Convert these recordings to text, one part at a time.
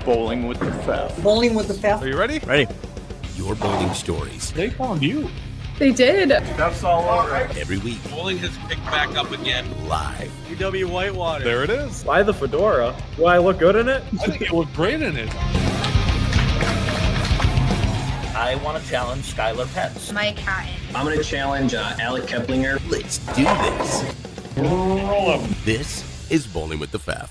Bowling with the Faf. Bowling with the Faf. Are you ready? Ready. Your bowling stories. They found you. They did. Faf's all over. Every week. Bowling has picked back up again. Live. UW Whitewater. There it is. Why the fedora? Do I look good in it? I think you look great in it. I want to challenge Skylar Pence. Mike Hatton. I'm going to challenge Alec Keplinger. Let's do this. Roll 'em. This is Bowling with the Faf.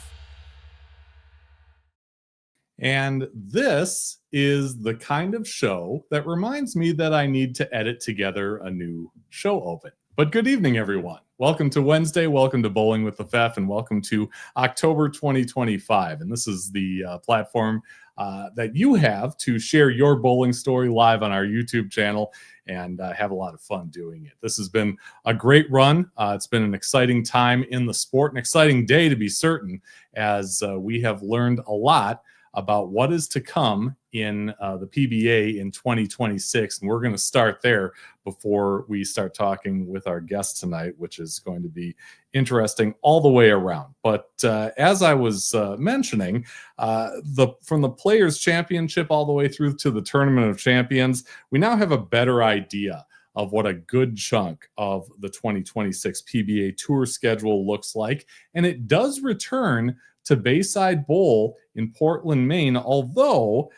And this is the kind of show that reminds me that I need to edit together a new show open. But good evening, everyone. Welcome to Wednesday. Welcome to Bowling with the Faf, and welcome to October 2025. And this is the platform that you have to share your bowling story live on our YouTube channel and have a lot of fun doing it. This has been a great run. It's been an exciting time in the sport, an exciting day to be certain, as we have learned a lot about what is to come in the PBA in 2026. And we're going to start there before we start talking with our guest tonight, which is going to be interesting all the way around. But as I was mentioning, from the Players Championship all the way through to the Tournament of Champions, we now have a better idea of what a good chunk of the 2026 PBA Tour schedule looks like. And it does return to Bayside Bowl in Portland, Maine, although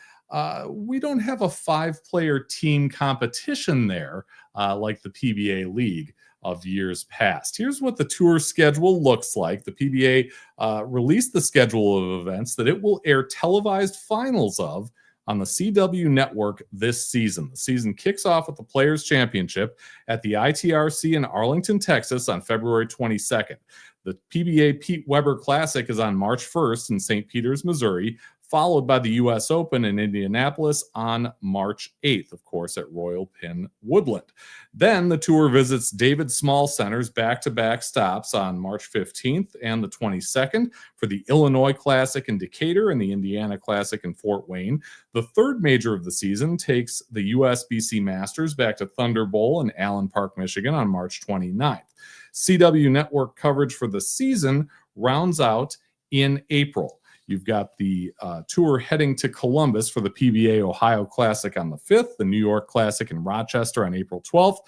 we don't have a 5-player team competition there like the PBA League of years past. Here's what the tour schedule looks like. The PBA released the schedule of events that it will air televised finals of on the CW network this season. The season kicks off with the Players Championship at the ITRC in Arlington, Texas on February 22nd. The PBA Pete Weber Classic is on March 1st in St. Peters, Missouri, followed by the U.S. Open in Indianapolis on March 8th, of course, at Royal Pin Woodland. Then the tour visits David Small Center's back-to-back stops on March 15th and the 22nd for the Illinois Classic in Decatur and the Indiana Classic in Fort Wayne. The third major of the season takes the USBC Masters back to Thunder Bowl in Allen Park, Michigan on March 29th. CW Network coverage for the season rounds out in April. You've got the tour heading to Columbus for the PBA Ohio Classic on the 5th, the New York Classic in Rochester on April 12th.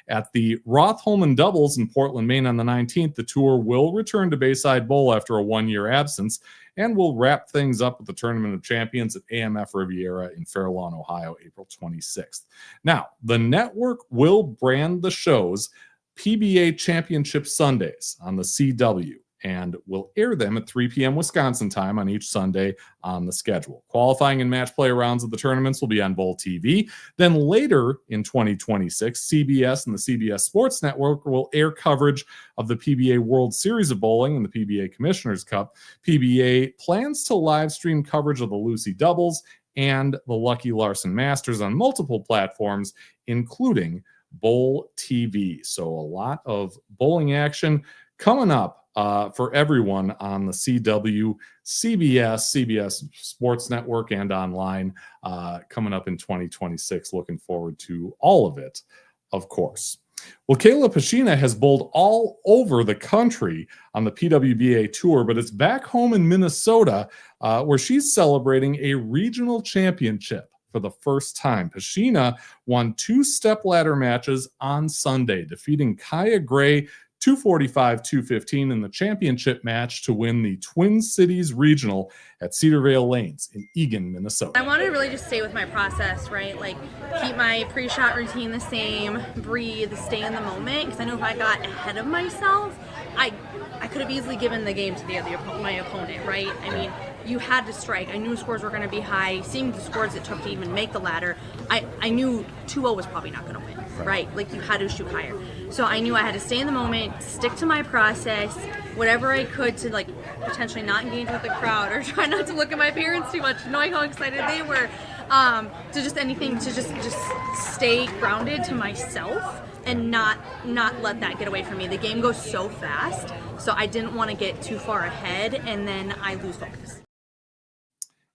At the Roth-Holman Doubles in Portland, Maine on the 19th, the tour will return to Bayside Bowl after a one-year absence, and will wrap things up with the Tournament of Champions at AMF Riviera in Fair Lawn, Ohio, April 26th. Now, the network will brand the shows PBA Championship Sundays on the CW, and will air them at 3 p.m. Wisconsin time on each Sunday on the schedule. Qualifying and match play rounds of the tournaments will be on Bowl TV. Then later in 2026, CBS and the CBS Sports Network will air coverage of the PBA World Series of Bowling and the PBA Commissioner's Cup. PBA plans to live stream coverage of the Lucy Doubles and the Lucky Larson Masters on multiple platforms, including Bowl TV. So a lot of bowling action coming up for everyone on the CW, CBS Sports Network, and online coming up in 2026. Looking forward to all of it, of course. Well, Kayla Pashina has bowled all over the country on the PWBA Tour, but it's back home in Minnesota where she's celebrating a regional championship for the first time. Pashina won 2 stepladder matches on Sunday, defeating Kaya Gray 245-215 in the championship match to win the Twin Cities Regional at Cedar Vale Lanes in Eagan, Minnesota. I want to really just stay with my process, right? Like, keep my pre-shot routine the same, breathe, stay in the moment, because I know if I got ahead of myself, I could have easily given the game to my opponent, right? I mean, you had to strike. I knew scores were going to be high. Seeing the scores it took to even make the ladder, I knew 2-0 was probably not going to win, right? Like, you had to shoot higher. So I knew I had to stay in the moment, stick to my process, whatever I could to, like, potentially not engage with the crowd or try not to look at my parents too much, knowing how excited they were, to just anything to just stay grounded to myself and not let that get away from me. The game goes so fast, so I didn't want to get too far ahead and then I lose focus.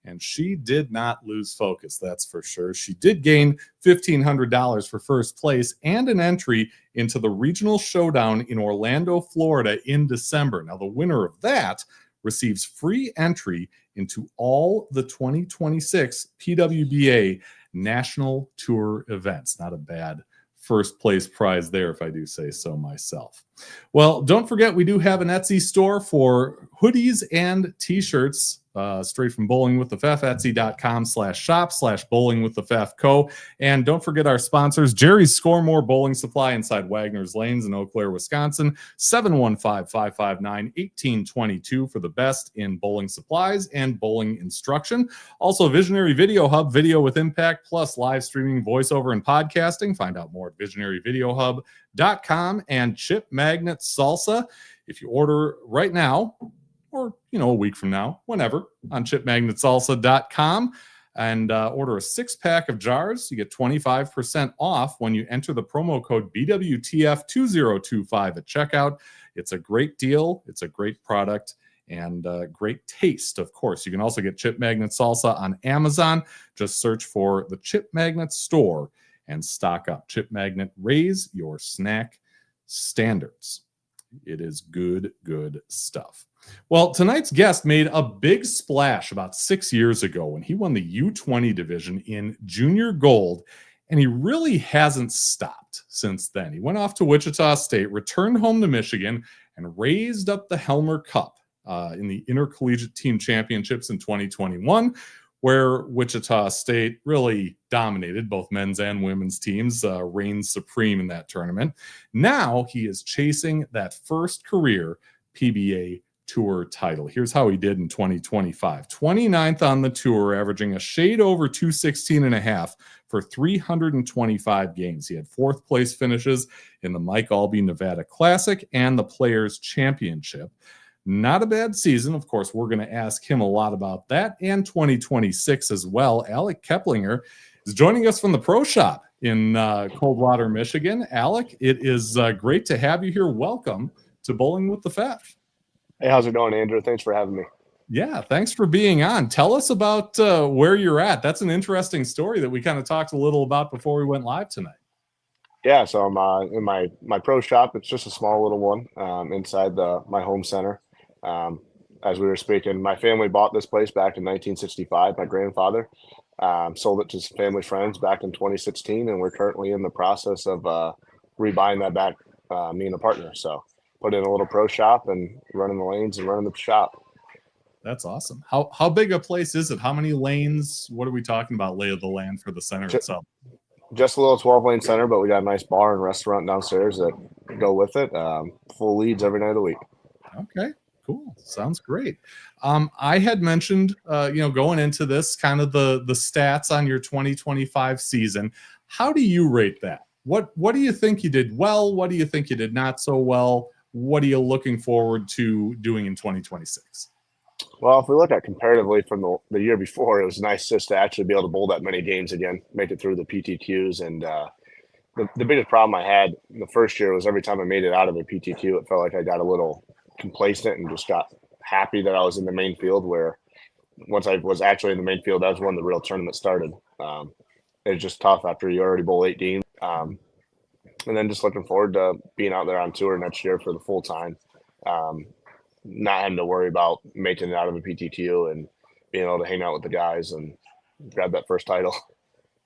And she did not lose focus, that's for sure. She did gain $1,500 for first place and an entry into the regional showdown in Orlando, Florida in December. Now, the winner of that receives free entry into all the 2026 PWBA National Tour events. Not a bad first place prize there, if I do say so myself. Well, don't forget, we do have an Etsy store for hoodies and t-shirts straight from Bowling with the Fef, etsy.com/shop/bowlingwiththefefco. And don't forget our sponsors, Jerry's Score More Bowling Supply inside Wagner's Lanes in Eau Claire, Wisconsin, 715-559-1822 for the best in bowling supplies and bowling instruction. Also, Visionary Video Hub, video with impact, plus live streaming, voiceover, and podcasting. Find out more at visionaryvideohub.com. And Chip Magnet Salsa. If you order right now, or a week from now, whenever, on chipmagnetsalsa.com, and order a 6-pack of jars, you get 25% off when you enter the promo code BWTF2025 at checkout. It's a great deal. It's a great product and great taste, of course. You can also get Chip Magnet Salsa on Amazon. Just search for the Chip Magnet store and stock up. Chip Magnet, raise your snack standards. It is good stuff. Well, tonight's guest made a big splash about 6 years ago when he won the U20 division in Junior Gold, and he really hasn't stopped since then. He went off to Wichita State, returned home to Michigan, and raised up the Helmer Cup in the Intercollegiate Team Championships in 2021, where Wichita State really dominated both men's and women's teams, reigned supreme in that tournament. Now he is chasing that first career PBA Tour title. Here's how he did in 2025. 29th on the tour, averaging a shade over 216.5 for 325 games. He had 4th place finishes in the Mike Albee Nevada Classic and the Players Championship. Not a bad season. Of course, we're going to ask him a lot about that and 2026 as well. Alec Keplinger is joining us from the Pro Shop in Coldwater, Michigan. Alec, it is great to have you here. Welcome to Bowling with the Fef. Hey, how's it going, Andrew? Thanks for having me. Yeah, thanks for being on. Tell us about where you're at. That's an interesting story that we kind of talked a little about before we went live tonight. Yeah, so I'm in my pro shop. It's just a small little one inside my home center. As we were speaking, my family bought this place back in 1965. My grandfather sold it to some family friends back in 2016, and we're currently in the process of rebuying that back, me and a partner. So put in a little pro shop and running the lanes and running the shop. That's awesome. How big a place is it? How many lanes? What are we talking about, lay of the land for the center itself? Just a little 12-lane center, but we got a nice bar and restaurant downstairs that go with it. Full leads every night of the week. Okay, cool. Sounds great. I had mentioned, going into this, kind of the stats on your 2025 season. How do you rate that? What do you think you did well? What do you think you did not so well? What are you looking forward to doing in 2026? Well, if we look at comparatively from the year before, it was nice just to actually be able to bowl that many games again, make it through the PTQs. And the biggest problem I had the first year was every time I made it out of a PTQ, it felt like I got a little complacent and just got happy that I was in the main field, where once I was actually in the main field, that was when the real tournament started. It was just tough after you already bowl 8 games. And then just looking forward to being out there on tour next year for the full time. Not having to worry about making it out of a PTQ and being able to hang out with the guys and grab that first title.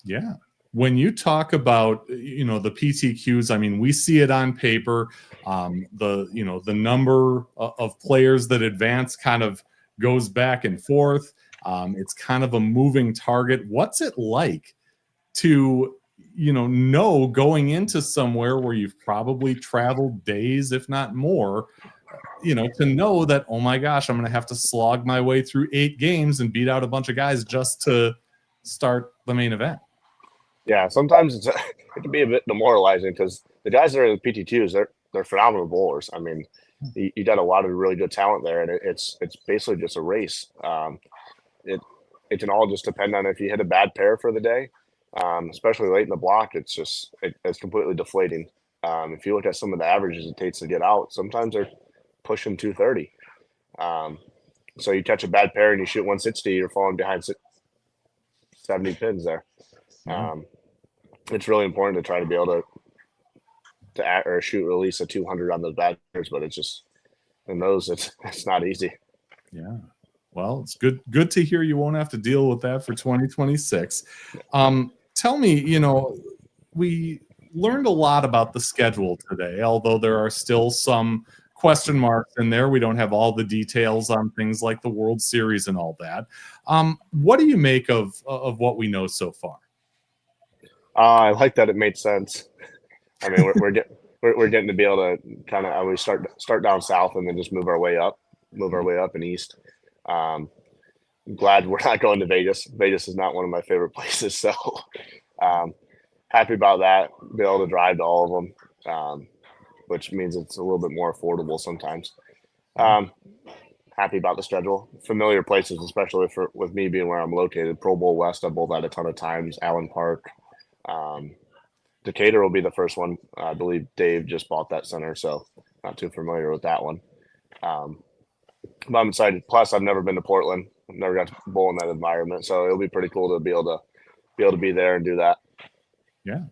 Yeah. When you talk about, the PTQs, I mean, we see it on paper. The number of players that advance kind of goes back and forth. It's kind of a moving target. What's it like to, know going into somewhere where you've probably traveled days, if not more, to know that, oh my gosh, I'm going to have to slog my way through 8 games and beat out a bunch of guys just to start the main event? Yeah, sometimes it can be a bit demoralizing because the guys that are in the PTQs, they're phenomenal bowlers. I mean, you got a lot of really good talent there, and it's basically just a race. It can all just depend on if you hit a bad pair for the day, especially late in the block. It's completely deflating. If you look at some of the averages it takes to get out, sometimes they're pushing 230. So you catch a bad pair and you shoot 160, you're falling behind 70 pins there. It's really important to try to be able to act or shoot at least a 200 on those bad pairs, but it's just in those it's not easy. Yeah. Well, it's good to hear you won't have to deal with that for 2026. Tell me, we learned a lot about the schedule today, although there are still some question marks in there. We don't have all the details on things like the World Series and all that. What do you make of what we know so far? I like that it made sense. I mean, we're getting to be able to kind of always start down south and then just move our way up and east. I'm glad we're not going to Vegas. Vegas is not one of my favorite places, so happy about that. Be able to drive to all of them, which means it's a little bit more affordable sometimes. Happy about the schedule. Familiar places, especially with me being where I'm located. Pro Bowl West, I've bowled that a ton of times. Allen Park. Decatur will be the first one. I believe Dave just bought that center, so not too familiar with that one. But I'm excited. Plus, I've never been to Portland. I've never got to bowl in that environment, so it'll be pretty cool to be able to be there and do that. Yeah.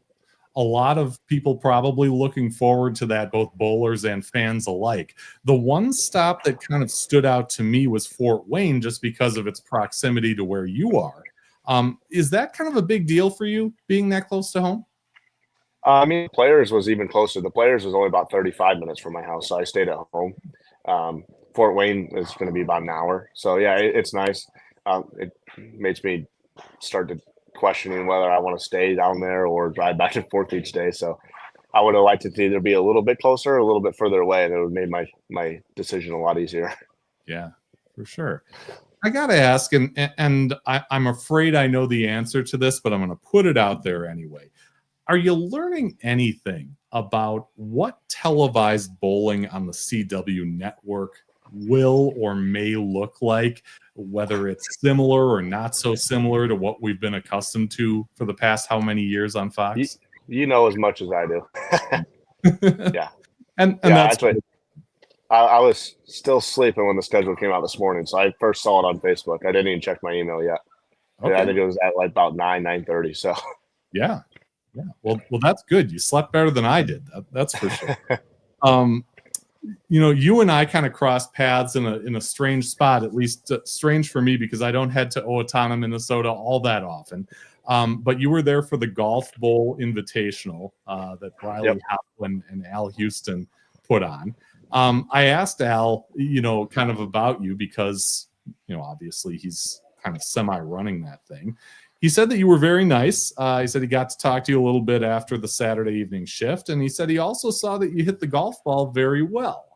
A lot of people probably looking forward to that, both bowlers and fans alike. The one stop that kind of stood out to me was Fort Wayne, just because of its proximity to where you are. Is that kind of a big deal for you, being that close to home? I mean, Players was even closer. The Players was only about 35 minutes from my house, so I stayed at home. Fort Wayne is going to be about an hour. So, yeah, it's nice. It makes me start to questioning whether I want to stay down there or drive back and forth each day. So I would have liked it to either be a little bit closer or a little bit further away, and it would have made my decision a lot easier. Yeah, for sure. I got to ask, and I'm afraid I know the answer to this, but I'm going to put it out there anyway. Are you learning anything about what televised bowling on the CW network will or may look like, whether it's similar or not so similar to what we've been accustomed to for the past how many years on Fox? You know as much as I do. Yeah. And yeah, that's what I was still sleeping when the schedule came out this morning, so I first saw it on Facebook. I didn't even check my email yet. okay. Yeah, I think it was at like about 9:30. So Yeah. Well, that's good. You slept better than I did. That's for sure. You and I kind of crossed paths in a strange spot, at least strange for me, because I don't head to Owatonna, Minnesota all that often. But you were there for the Golf Bowl Invitational that Riley Hopland and Al Houston put on. I asked Al, kind of about you because, obviously he's kind of semi-running that thing. He said that you were very nice. He said he got to talk to you a little bit after the Saturday evening shift, and he said he also saw that you hit the golf ball very well.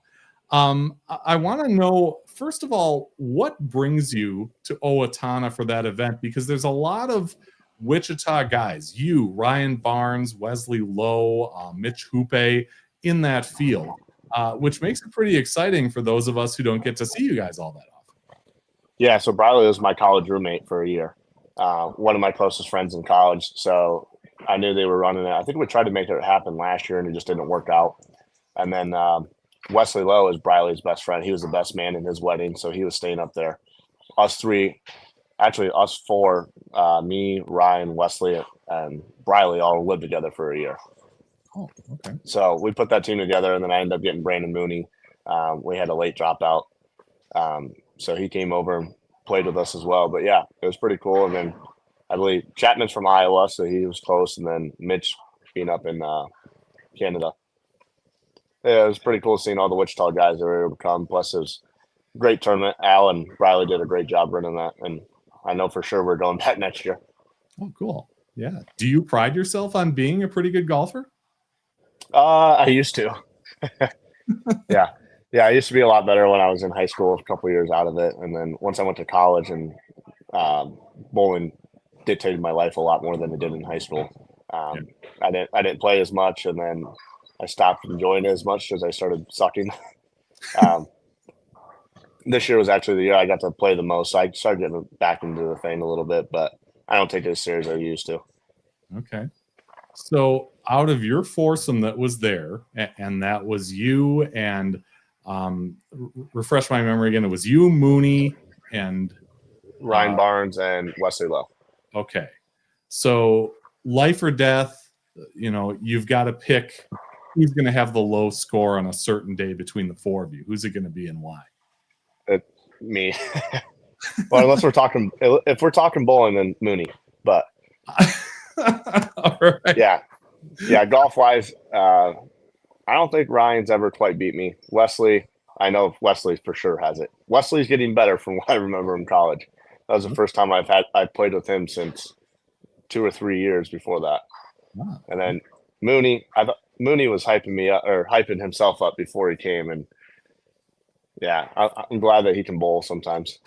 I want to know, first of all, what brings you to Owatonna for that event? Because there's a lot of Wichita guys, you, Ryan Barnes, Wesley Lowe, Mitch Hoope, in that field, which makes it pretty exciting for those of us who don't get to see you guys all that often. Yeah, so Briley was my college roommate for a year. One of my closest friends in college. So I knew they were running it. I think we tried to make it happen last year and it just didn't work out. And then Wesley Lowe is Briley's best friend. He was the best man in his wedding, so he was staying up there. Us four, me, Ryan, Wesley, and Briley all lived together for a year. Oh, okay. So we put that team together, and then I ended up getting Brandon Mooney. We had a late dropout. So he came over and played with us as well. But yeah, it was pretty cool. And then I believe Chapman's from Iowa, so he was close. And then Mitch being up in Canada. Yeah, it was pretty cool seeing all the Wichita guys that were able to come. Plus, it was a great tournament. Al and Riley did a great job running that. And I know for sure we're going back next year. Oh, cool. Yeah. Do you pride yourself on being a pretty good golfer? I used to. Yeah. Yeah, I used to be a lot better when I was in high school, a couple of years out of it. And then once I went to college, and bowling dictated my life a lot more than it did in high school. I didn't play as much, and then I stopped enjoying it as much as I started sucking. This year was actually the year I got to play the most. So I started getting back into the thing a little bit, but I don't take it as serious as I used to. Okay. So out of your foursome that was there, and that was you and refresh my memory again, it was you, Mooney, and Ryan Barnes and Wesley Lowe. Okay. So life or death, you've got to pick who's going to have the low score on a certain day between the four of you. Who's it going to be and why? me. Well, unless if we're talking bowling, then Mooney. But All right. yeah, golf wise, I don't think Ryan's ever quite beat me. Wesley, I know Wesley for sure has it. Wesley's getting better from what I remember in college. That was the first time I played with him since 2 or 3 years before that. Wow. And then Mooney, Mooney was hyping me up or hyping himself up before he came, and yeah, I'm glad that he can bowl sometimes.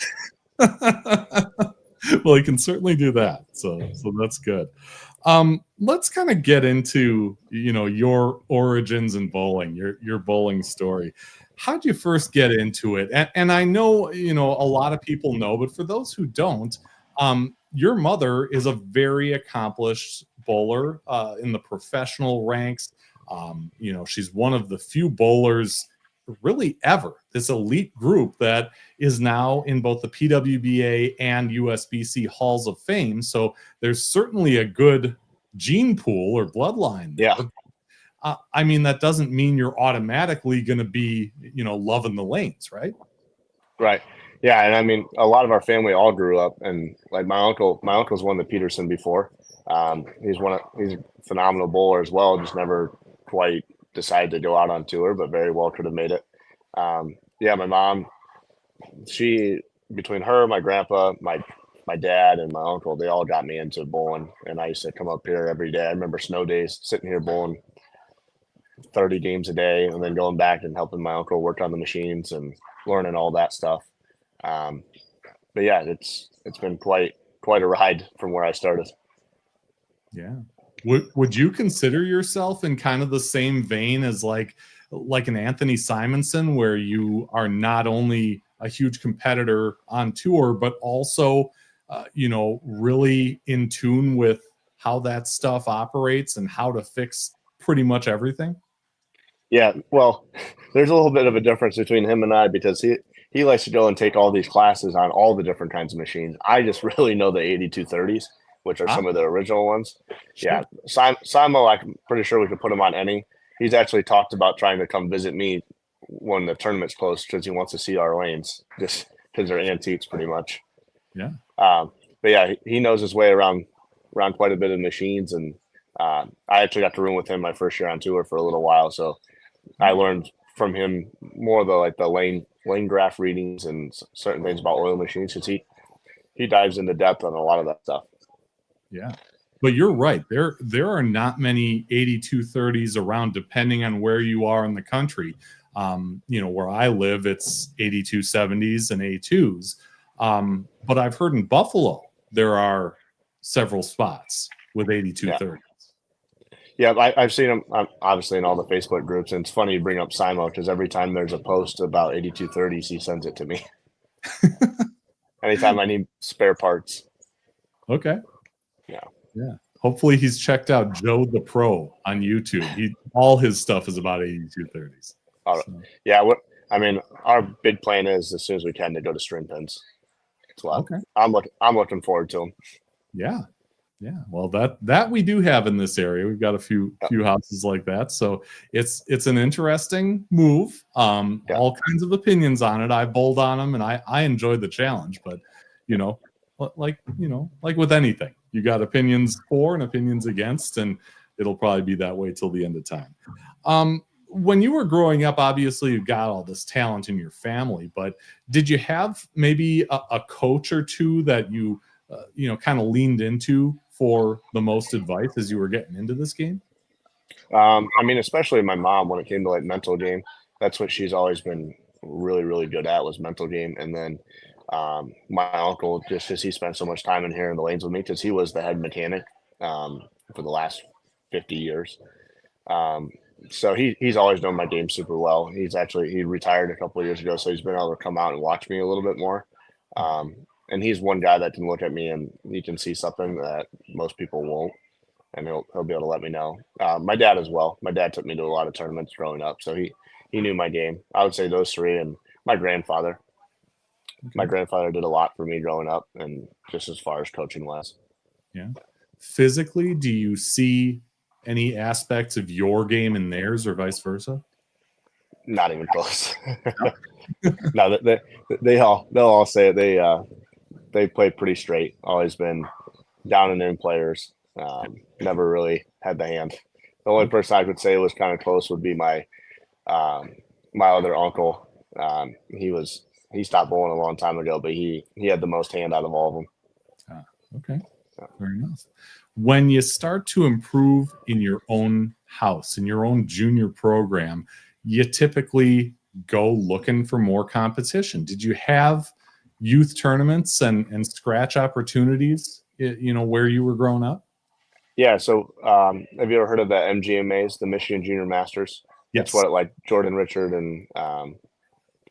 Well, he can certainly do that. So that's good. Let's kind of get into, your origins in bowling, your bowling story. How'd you first get into it? And I know, a lot of people know, but for those who don't, your mother is a very accomplished bowler in the professional ranks. She's one of the few bowlers really ever, this elite group that is now in both the PWBA and USBC Halls of Fame. So there's certainly a good gene pool or bloodline there. Yeah. That doesn't mean you're automatically going to be, loving the lanes, right? Right. Yeah. And a lot of our family all grew up, and like my uncle's won the Peterson before. He's a phenomenal bowler as well. Just never quite decided to go out on tour, but very well could have made it. My mom, between her, my grandpa, my dad, and my uncle, they all got me into bowling, and I used to come up here every day. I remember snow days sitting here bowling 30 games a day, and then going back and helping my uncle work on the machines and learning all that stuff. But yeah, it's been quite a ride from where I started. Yeah. Would you consider yourself in kind of the same vein as like an Anthony Simonson, where you are not only a huge competitor on tour, but also, really in tune with how that stuff operates and how to fix pretty much everything? Yeah, well, there's a little bit of a difference between him and I, because he likes to go and take all these classes on all the different kinds of machines. I just really know the 8230s, which are some of the original ones. Sure. Yeah, Simo, I'm pretty sure we could put him on any. He's actually talked about trying to come visit me when the tournament's close, because he wants to see our lanes, just because they're antiques pretty much. Yeah. But yeah, he knows his way around quite a bit of machines, and I actually got to room with him my first year on tour for a little while, so I learned from him more of the lane graph readings and certain things about oil machines, because he dives into depth on a lot of that stuff. Yeah. But you're right. There are not many 8230s around, depending on where you are in the country. Where I live, it's 8270s and A2s. But I've heard in Buffalo, there are several spots with 8230s. Yeah, I've seen him obviously in all the Facebook groups, and it's funny you bring up Simo, because every time there's a post about 8230s, he sends it to me. Anytime I need spare parts. Okay. Yeah. Hopefully he's checked out Joe the Pro on YouTube. All his stuff is about 8230s. So. Yeah. Our big plan is, as soon as we can, to go to string pins. So okay. I'm looking forward to them. Yeah. Yeah. Well, that we do have in this area. We've got a few houses like that. So it's an interesting move. All kinds of opinions on it. I've bowled on them, and I enjoyed the challenge, but like with anything, you got opinions for and opinions against, and it'll probably be that way till the end of time. When you were growing up, obviously you've got all this talent in your family, but did you have maybe a coach or two that you kind of leaned into for the most advice as you were getting into this game? Especially my mom, when it came to mental game, that's what she's always been really, really good at, was mental game. And then my uncle, just because he spent so much time in here in the lanes with me, because he was the head mechanic for the last 50 years. So he's always known my game super well. He retired a couple of years ago, so he's been able to come out and watch me a little bit more. And he's one guy that can look at me and he can see something that most people won't, and he'll be able to let me know. My dad as well. My dad took me to a lot of tournaments growing up, so he knew my game. I would say those three, and my grandfather. Okay. My grandfather did a lot for me growing up, and just as far as coaching wise. Yeah. Physically, do you see any aspects of your game in theirs, or vice versa? Not even close. No, they'll all say it. They play pretty straight. Always been down and in players. Never really had the hand. The only person I could say was kind of close would be my other uncle. He stopped bowling a long time ago, but he had the most hand out of all of them. Okay, very nice. When you start to improve in your own house, in your own junior program, you typically go looking for more competition. Did you have youth tournaments and scratch opportunities, where you were growing up? Yeah. So have you ever heard of the MGMAs, the Michigan Junior Masters? Yes. That's what, like Jordan Richard and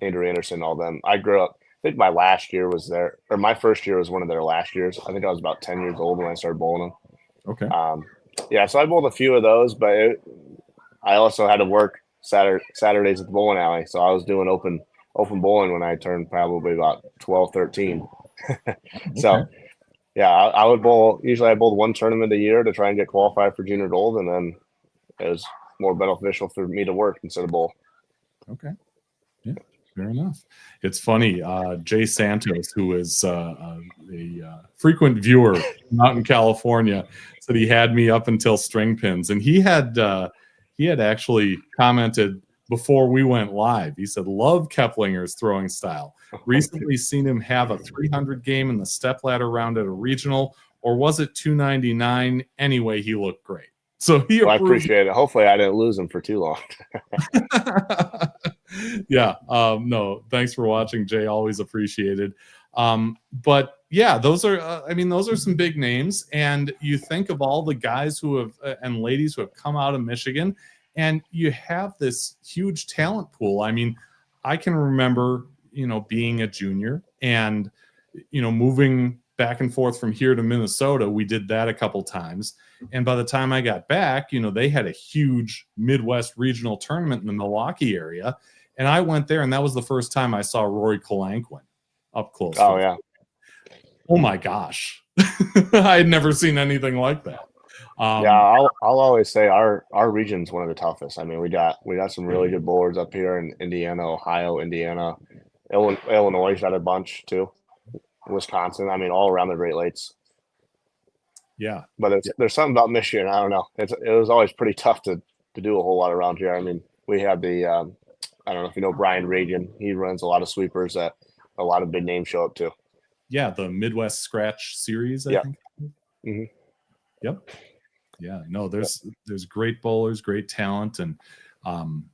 Andrew Anderson, all them. I grew up, I think my last year was there, or my first year was one of their last years. I think I was about 10 years old when I started bowling them. Okay. Yeah, so I bowled a few of those, but I also had to work Saturdays at the bowling alley. So I was doing open bowling when I turned probably about 12, 13. So, yeah, I would bowl. Usually I bowled one tournament a year to try and get qualified for junior gold, and then it was more beneficial for me to work instead of bowl. Okay. Yeah, fair enough. It's funny. Jay Santos, who is a frequent viewer out in California, said he had me up until string pins, and he had actually commented before we went live. He said, "Love Keplinger's throwing style. Recently seen him have a 300 game in the stepladder round at a regional, or was it 299? Anyway, he looked great." So I appreciate it. Hopefully I didn't lose him for too long. Yeah. No, thanks for watching, Jay. Always appreciated. But yeah, those are some big names. And you think of all the guys who have and ladies who have come out of Michigan, and you have this huge talent pool. I mean, I can remember, being a junior and, moving back and forth from here to Minnesota. We did that a couple times. And by the time I got back, they had a huge Midwest regional tournament in the Milwaukee area. And I went there, and that was the first time I saw Rory Kalanquin up close. Oh, yeah. Oh, my gosh. I had never seen anything like that. Yeah, I'll always say our region's one of the toughest. I mean, we got some really good bowlers up here in Indiana, Ohio, Indiana, Illinois got a bunch too, Wisconsin. I mean, all around the Great Lakes. Yeah, but there's something about Michigan. I don't know. It was always pretty tough to do a whole lot around here. I mean, we have the I don't know if you know Brian Reagan. He runs a lot of sweepers that a lot of big names show up to. Yeah, the Midwest Scratch Series, I think. Mm-hmm. Yep. Yeah, no, there's great bowlers, great talent, and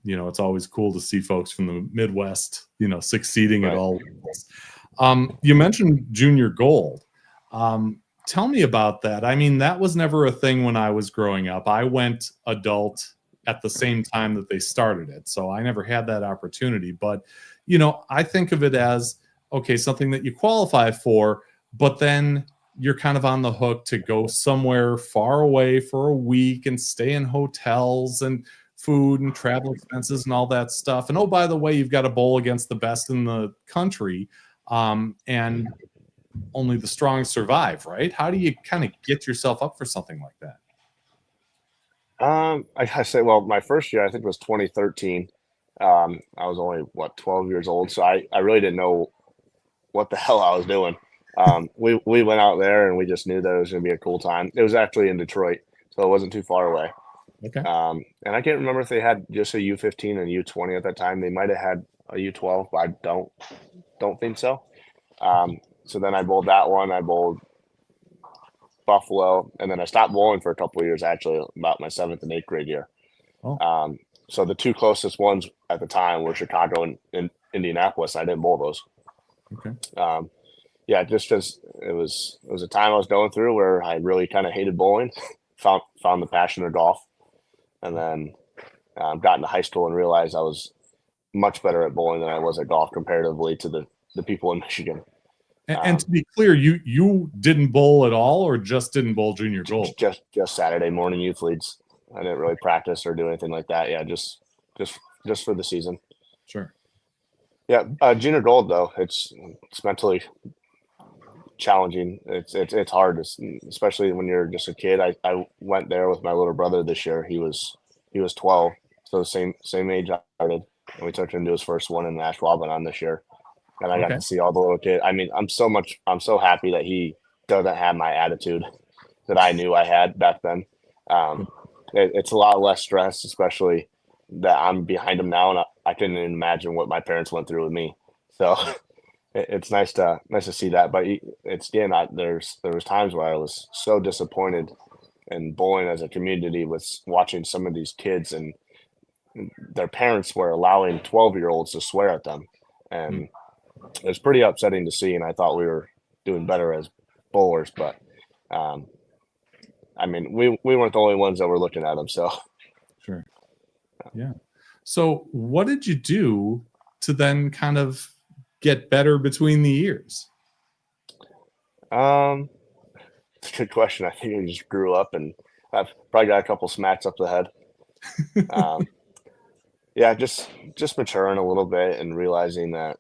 it's always cool to see folks from the Midwest, succeeding at all levels. You mentioned junior gold. Tell me about that. I mean, that was never a thing when I was growing up. I went adult at the same time that they started it, so I never had that opportunity. But I think of it as something that you qualify for, but then you're kind of on the hook to go somewhere far away for a week and stay in hotels and food and travel expenses and all that stuff. And, oh, by the way, you've got to bowl against the best in the country, and only the strong survive, right? How do you kind of get yourself up for something like that? I say, well, my first year, I think it was 2013. I was only 12 years old. So I really didn't know what the hell I was doing. We went out there and we just knew that it was going to be a cool time. It was actually in Detroit, so it wasn't too far away. Okay. And I can't remember if they had just a U15 and U20 at that time. They might have had a U12, but I don't think so. So then I bowled that one. I bowled Buffalo, and then I stopped bowling for a couple of years, actually, about my 7th and 8th grade year. Oh. So the two closest ones at the time were Chicago and Indianapolis. I didn't bowl those. Okay. Yeah, just because it was a time I was going through where I really kind of hated bowling, found the passion of golf, and then got into high school and realized I was much better at bowling than I was at golf comparatively to the people in Michigan. And to be clear, you didn't bowl at all, or just didn't bowl junior gold? Just Saturday morning youth leagues. I didn't really practice or do anything like that. Yeah, just for the season. Sure. Yeah, junior gold though, it's mentally challenging. It's hard, especially when you're just a kid. I went there with my little brother this year. He was 12, so the same age I did. and we took him to his first one in Ashwaubenon this year. And I got Okay. to see all the little kids. I mean, I'm so happy that he doesn't have my attitude that I knew I had back then. It's a lot less stress, especially that I'm behind him now, and I couldn't even imagine what my parents went through with me. So it's nice to see that. But there was times where I was so disappointed in bowling as a community with watching some of these kids, and their parents were allowing 12-year-olds to swear at them, and it was pretty upsetting to see. And I thought we were doing better as bowlers, but I mean, we weren't the only ones that were looking at them. So Sure. Yeah. So what did you do to then kind of get better between the years? it's a good question. I think I just grew up, and I've probably got a couple smacks up the head. Yeah, just maturing a little bit and realizing that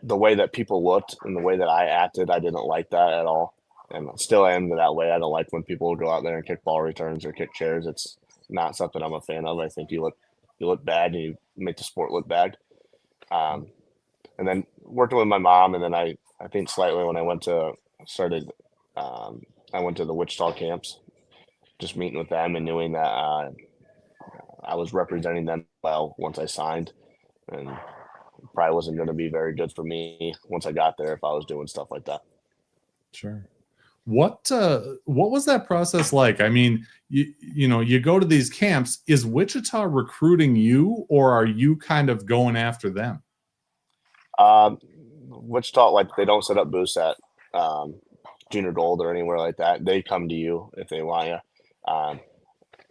the way that people looked and the way that I acted, I didn't like that at all. And still am that way. I don't like when people go out there and kick ball returns or kick chairs. It's not something I'm a fan of. I think you look bad and you make the sport look bad. And then working with my mom, and then I think slightly when I went to the Wichita camps, just meeting with them and knowing that I was representing them well once I signed, and probably wasn't going to be very good for me once I got there if I was doing stuff like that. Sure. What was that process like? I mean, you go to these camps. Is Wichita recruiting you, or are you kind of going after them? Wichita, like, they don't set up booths at Junior Gold or anywhere like that. They come to you if they want you.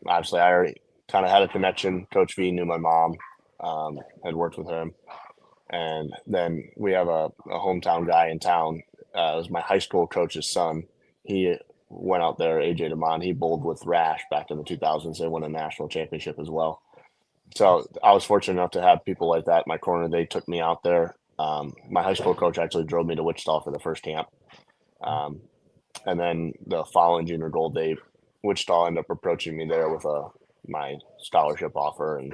Obviously, I already kind of had a connection. Coach V knew my mom, had worked with him. And then we have a hometown guy in town. It was my high school coach's son. He went out there, AJ DeMond. He bowled with Rash back in the 2000s. They won a national championship as well. So I was fortunate enough to have people like that in my corner. They took me out there. My high school coach actually drove me to Wichita for the first camp. And then the following Junior Gold, Wichita ended up approaching me there with my scholarship offer, and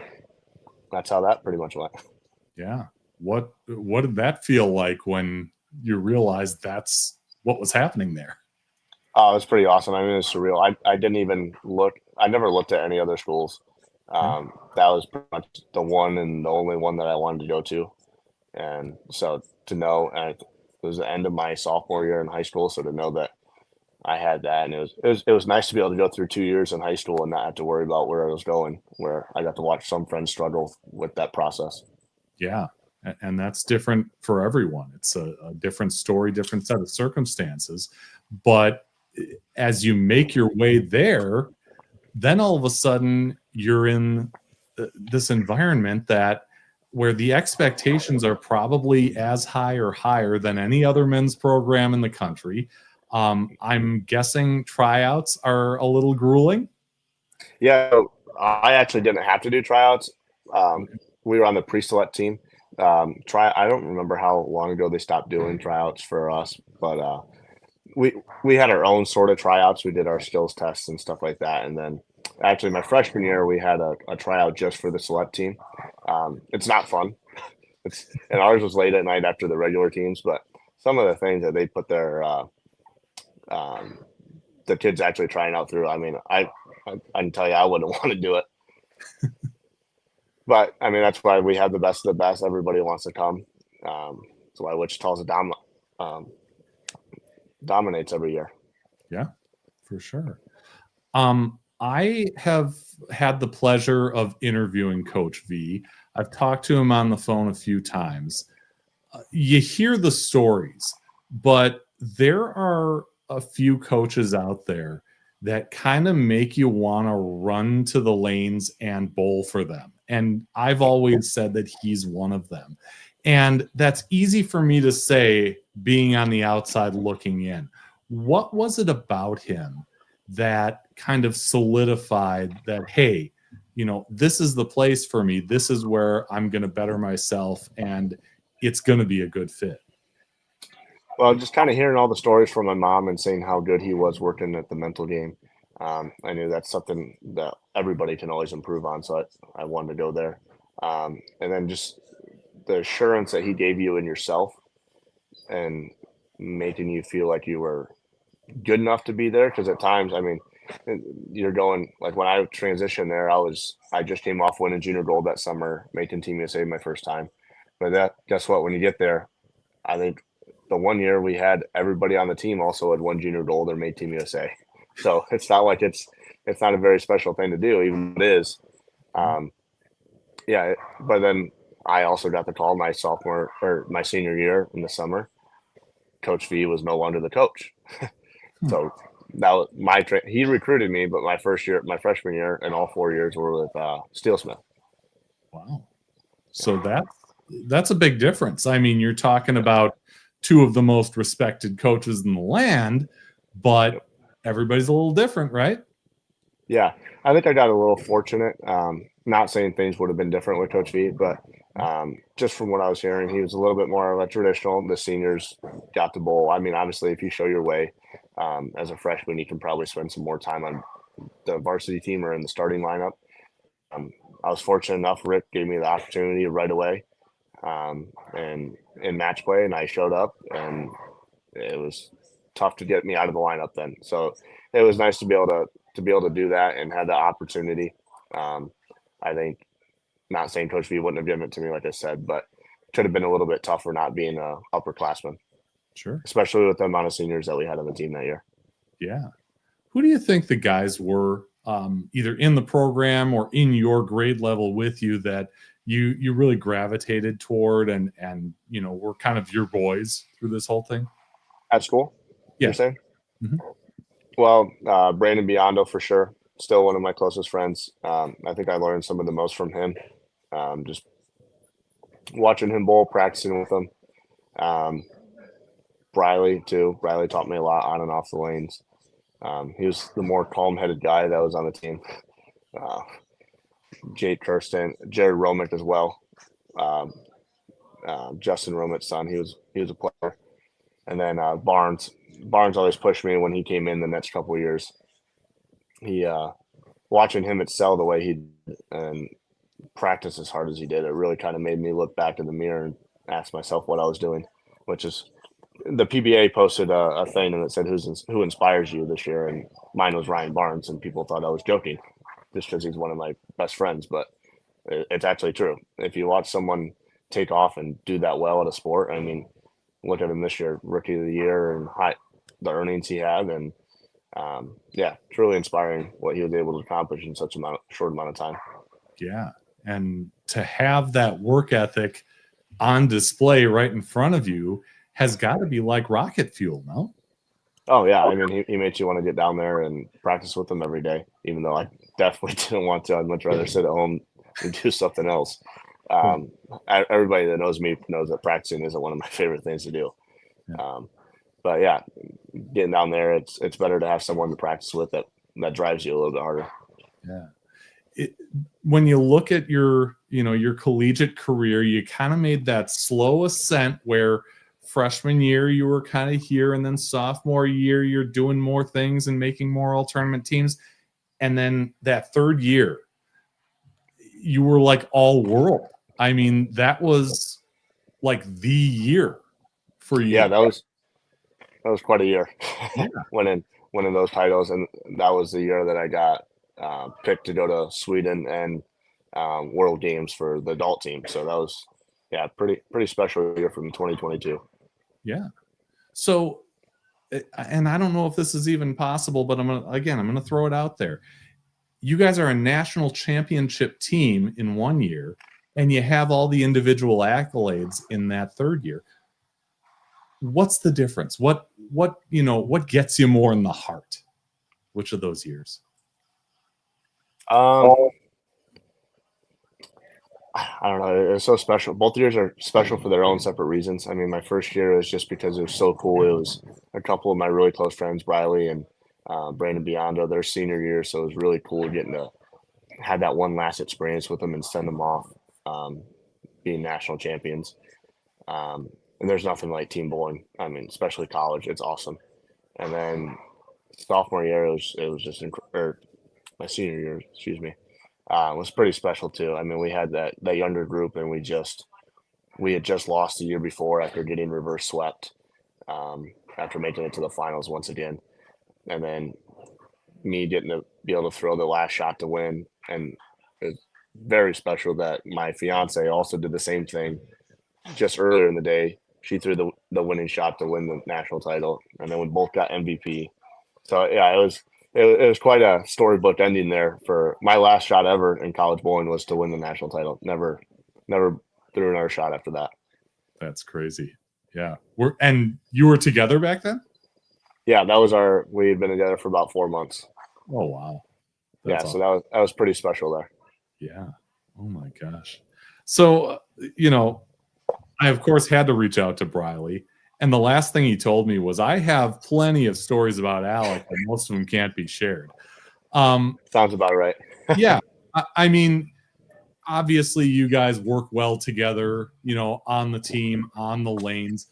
that's how that pretty much went. Yeah. What did that feel like when you realized that's what was happening there? Oh, it was pretty awesome. I mean, it was surreal. I didn't even look. I never looked at any other schools. That was pretty much the one and the only one that I wanted to go to. And so to know, and it was the end of my sophomore year in high school, so to know that I had that, and it was nice to be able to go through 2 years in high school and not have to worry about where I was going, where I got to watch some friends struggle with that process. Yeah. And that's different for everyone. It's a different story, different set of circumstances. But as you make your way there, then all of a sudden you're in this environment where the expectations are probably as high or higher than any other men's program in the country. I'm guessing tryouts are a little grueling. Yeah, I actually didn't have to do tryouts. We were on the pre-select team. I don't remember how long ago they stopped doing tryouts for us, but we had our own sort of tryouts. We did our skills tests and stuff like that, and then actually my freshman year we had a tryout just for the select team. It's not fun. And ours was late at night after the regular teams, but some of the things that they put their the kids actually trying out through, I mean, I can tell you I wouldn't want to do it. But I mean, that's why we have the best of the best. Everybody wants to come. That's why Wichita's dominates every year. Yeah, for sure. I have had the pleasure of interviewing Coach V. I've talked to him on the phone a few times. You hear the stories, but there are a few coaches out there that kind of make you want to run to the lanes and bowl for them. And I've always said that he's one of them. And that's easy for me to say, being on the outside looking in. What was it about him that kind of solidified that, hey, this is the place for me. This is where I'm going to better myself, and it's going to be a good fit? Well, just kind of hearing all the stories from my mom and seeing how good he was working at the mental game. I knew that's something that everybody can always improve on. So I wanted to go there. And then just the assurance that he gave you in yourself and making you feel like you were good enough to be there. Because at times, I mean, you're going like when I transitioned there, I just came off winning junior gold that summer, making Team USA my first time. But guess what? When you get there, I think the one year we had everybody on the team also had won junior gold or made Team USA. So it's not like it's not a very special thing to do, even though it is. Yeah, but then I also got the call my sophomore or my senior year in the summer. Coach V was no longer the coach. So that was he recruited me, but my freshman year and all 4 years were with Steelsmith. Wow. So that's a big difference. I mean, you're talking about two of the most respected coaches in the land, but everybody's a little different, right? Yeah, I think I got a little fortunate. Not saying things would have been different with Coach V, but just from what I was hearing, he was a little bit more like traditional. The seniors got to bowl. I mean, obviously, if you show your way as a freshman, you can probably spend some more time on the varsity team or in the starting lineup. I was fortunate enough. Rick gave me the opportunity right away and in match play, and I showed up, and it was tough to get me out of the lineup then. So it was nice to be able to do that and have the opportunity. I think, not saying Coach V wouldn't have given it to me, like I said, but it could have been a little bit tougher not being a upperclassman. Sure. Especially with the amount of seniors that we had on the team that year. Yeah. Who do you think the guys were either in the program or in your grade level with you that you really gravitated toward and were kind of your boys through this whole thing? At school? Yeah. You're saying? Mm-hmm. Well, Brandon Biondo for sure. Still one of my closest friends. I think I learned some of the most from him. Just watching him bowl, practicing with him. Briley too. Briley taught me a lot on and off the lanes. He was the more calm-headed guy that was on the team. Jade Kirsten, Jared Romick as well. Justin Romick's son. He was a player. And then Barnes. Barnes always pushed me when he came in the next couple of years. He watching him excel the way he did and practice as hard as he did, it really kind of made me look back in the mirror and ask myself what I was doing, which is the PBA posted a thing and it said who inspires you this year, and mine was Ryan Barnes, and people thought I was joking just because he's one of my best friends, but it's actually true. If you watch someone take off and do that well at a sport, I mean, look at him this year, rookie of the year, and the earnings he had, and it's really inspiring what he was able to accomplish in such a short amount of time. Yeah, and to have that work ethic on display right in front of you has got to be like rocket fuel, no? Oh yeah, I mean, he makes you want to get down there and practice with him every day, even though I definitely didn't want to. I'd much rather sit at home and do something else. Everybody that knows me knows that practicing isn't one of my favorite things to do. Yeah. But yeah, getting down there, it's better to have someone to practice with that drives you a little bit harder. Yeah. When you look at your collegiate career, you kind of made that slow ascent where freshman year you were kind of here, and then sophomore year you're doing more things and making more all tournament teams, and then that third year you were like all world. I mean, that was like the year for you. Yeah, that was quite a year. Yeah. winning those titles, and that was the year that I got picked to go to Sweden and World Games for the adult team. So that was pretty special year from 2022. Yeah. So, and I don't know if this is even possible, but I'm gonna throw it out there. You guys are a national championship team in 1 year, and you have all the individual accolades in that third year. What's the difference? What gets you more in the heart? Which of those years? I don't know. It's so special. Both years are special for their own separate reasons. I mean, my first year was just because it was so cool. It was a couple of my really close friends, Briley and Brandon Biondo, their senior year. So it was really cool getting to have that one last experience with them and send them off being national champions. And there's nothing like team bowling. I mean, especially college. It's awesome. And then sophomore year, it was just or my senior year, excuse me, was pretty special too. I mean, we had that younger group, and we had just lost the year before after getting reverse swept, after making it to the finals once again, and then me getting to be able to throw the last shot to win. And it's very special that my fiance also did the same thing just earlier in the day. She threw the winning shot to win the national title, and then we both got MVP. So yeah, it was quite a storybook ending there. For my last shot ever in college bowling was to win the national title. Never threw another shot after that. That's crazy. Yeah. And you were together back then? Yeah, we had been together for about 4 months. Oh wow. That's awesome. So that was pretty special there. Yeah. Oh my gosh. So I of course had to reach out to Briley, and the last thing he told me was, I have plenty of stories about Alec, but most of them can't be shared. Sounds about right. Yeah. I mean, obviously you guys work well together, on the team, on the lanes.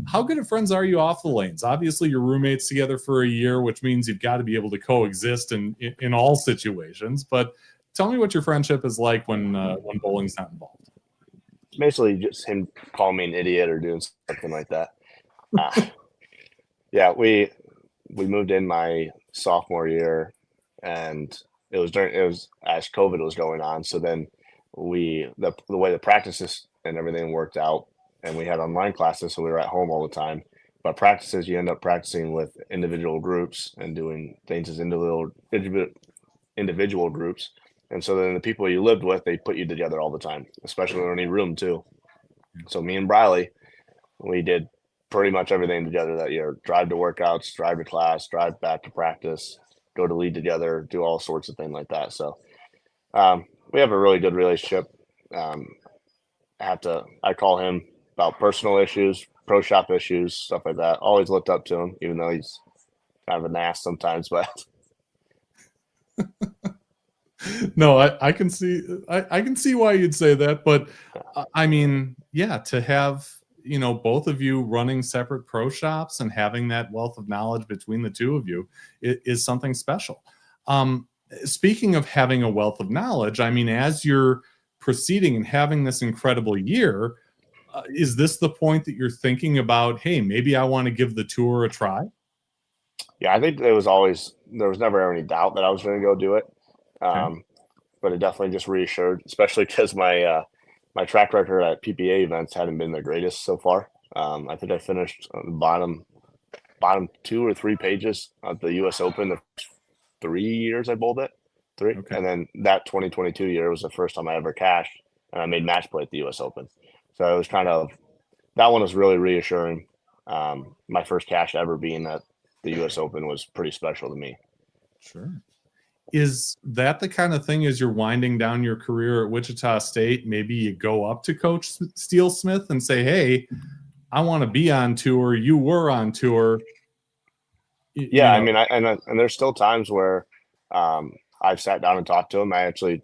How good of friends are you off the lanes? Obviously you're roommates together for a year, which means you've got to be able to coexist in all situations. But tell me what your friendship is like when bowling's not involved. Basically just him calling me an idiot or doing something like that. Yeah, we moved in my sophomore year, and it was as COVID was going on. So then the way the practices and everything worked out, and we had online classes, so we were at home all the time. But practices, you end up practicing with individual groups and doing things as individual groups. And so then the people you lived with, they put you together all the time, especially when you room too. So me and Briley, we did pretty much everything together that year. Drive to workouts, drive to class, drive back to practice, go to lead together, do all sorts of things like that. So we have a really good relationship. I call him about personal issues, pro shop issues, stuff like that. Always looked up to him, even though he's kind of an ass sometimes, but No, I can see why you'd say that, but I mean, yeah, to have both of you running separate pro shops and having that wealth of knowledge between the two of you is something special. Speaking of having a wealth of knowledge, I mean, as you're proceeding and having this incredible year, is this the point that you're thinking about, hey, maybe I want to give the tour a try? Yeah, I think there was never any doubt that I was going to go do it. But it definitely just reassured, especially because my track record at PBA events hadn't been the greatest so far. I think I finished on the bottom 2 or 3 pages of the U.S. Open the 3 years I bowled it. 3. Okay. And then that 2022 year was the first time I ever cashed, and I made match play at the U.S. Open. So it was that one was really reassuring. My first cash ever being at the U.S. Open was pretty special to me. Sure. Is that the kind of thing as you're winding down your career at Wichita State, maybe you go up to Coach Steele Smith and say, hey, I want to be on tour. You were on tour. Yeah, I mean, and there's still times where I've sat down and talked to him. I actually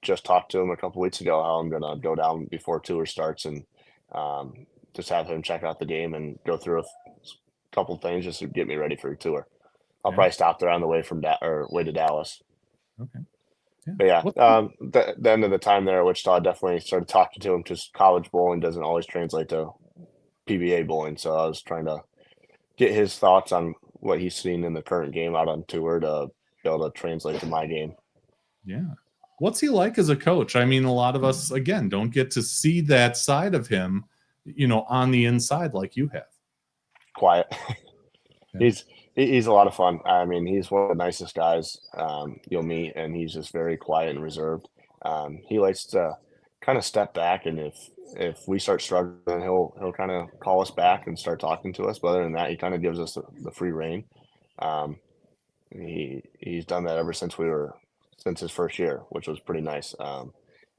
just talked to him a couple weeks ago how I'm going to go down before tour starts and just have him check out the game and go through a couple things just to get me ready for the tour. I'll probably stop there on the way way to Dallas. Okay. Yeah. But yeah, the end of the time there at Wichita, I definitely started talking to him because college bowling doesn't always translate to PBA bowling. So I was trying to get his thoughts on what he's seen in the current game out on tour to be able to translate to my game. Yeah. What's he like as a coach? I mean, a lot of us, again, don't get to see that side of him, on the inside like you have. Quiet. Yeah. He's a lot of fun. I mean, he's one of the nicest guys you'll meet, and he's just very quiet and reserved. He likes to kind of step back, and if we start struggling, he'll kind of call us back and start talking to us. But other than that, he kind of gives us the free reign. He's done that ever since his first year, which was pretty nice.